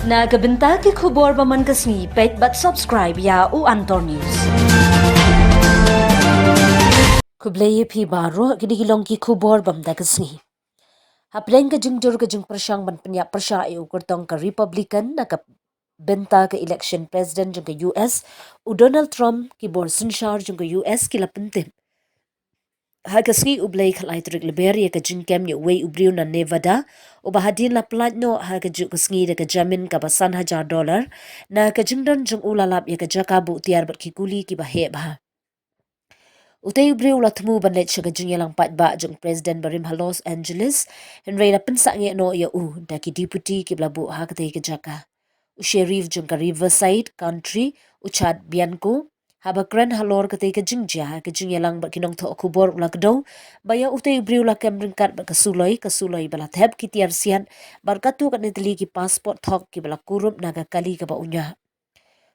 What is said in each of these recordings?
Nagabenta ki khubor baman kasni pet but subscribe ya u Antor News. Kubleye phi baro gidilong ki khubor bamda kasni. Hapleng ka jingdur ka jing persang ban penya persya e ukurtong ka Republican na ka benta ka election president jung ka US u Donald Trump ki bor sinshar jung ka US ki lapentim. Hagasngi ublay khalay turik liberi ka jingkem ni way ubriu na Nevada o bahadin la platno hagaju kasngi da ka jamin ka basan $1,000 na ka jingdon jung ulalap ya ka jakabu tiar bat kikuli ki bahe bah. Utay ubriu la temu banlet siya ka jingyalang patba jung President Barim ha Los Angeles Henry na pensa nge no ya da ki deputy ki blabu hakatay ka jaka. U sheriff jung ka Riverside Country u Chad Bianco habakran halor katay ka jingja ka jingyalang ba kinong to kubor ula kadaw baya utay ubriu la kem ringkat ba kasuloy balat heb ki tiar sian barkatu kat nitali ki passport thok ki bala kurup naga kali ka ba unya.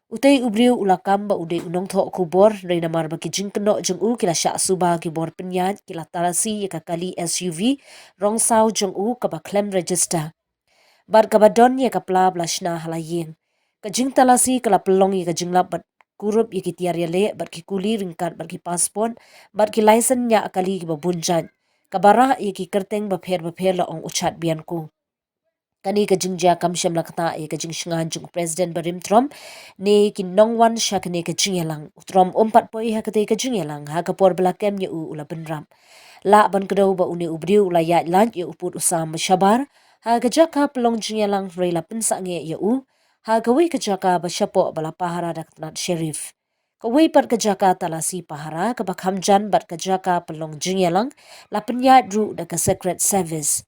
Utay ubriu ula kam ba uday unong to kubor ray namar ba ki jingkeno jung u kila sya suba ki bor penyat kila tarasi ya ka kali SUV rong sao jung u ka ba claim register. Bar ka ba don ya ka pla blashna halaying. Ka jing talasi kala pelong ya ka jinglap bat kurup ya ki tiar ya le bat ki kuli ringkat bat ki paspon bat ki license nya akali ki babunjan kabara ya ki kerteng ba pher la ong uchat bian ko kani ka jingja kam shem lakta ya ka jing shngan jung president Barim Trump ne ki nongwan shak ne ka jingyalang Trump umpat poi ha ka te ka jingyalang ha ka por blakem ya ula benram la ban kedau ba une ubriu la ya lan ya uput usam syabar ha ka jaka pelong jingyalang rela pensa nge ya ha gawi kejaka basyapo bala pahara daknat sheriff. Kawi pat kejaka talasi pahara ke bakhamjan bat kejaka pelong jingyalang la penyat ru da ke secret service.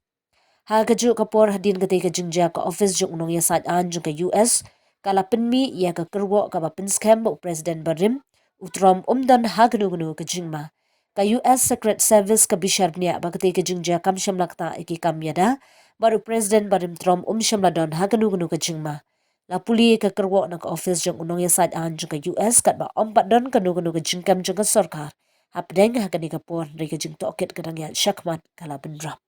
Ha keju kapor hadin ketai ke jingja ke office jung nong ya sat an jung ke US kala penmi ya ke kerwo ke ba penskem ba president Barim utrom dan ha gnu ke jingma. Ka US secret service ke bishar nia ba ketai ke jingja kam syam lakta iki kam yada baru president Barim Trump syam ladon ha gnu ke jingma. La puli ke kerwo na ke office jong unong ya sat an jong ke US kat ba ompat don kanu ke jingkam jong ke sarkar. Hapdeng ha kani ke por re ke jing toket kadang ya syakmat kala bendrap.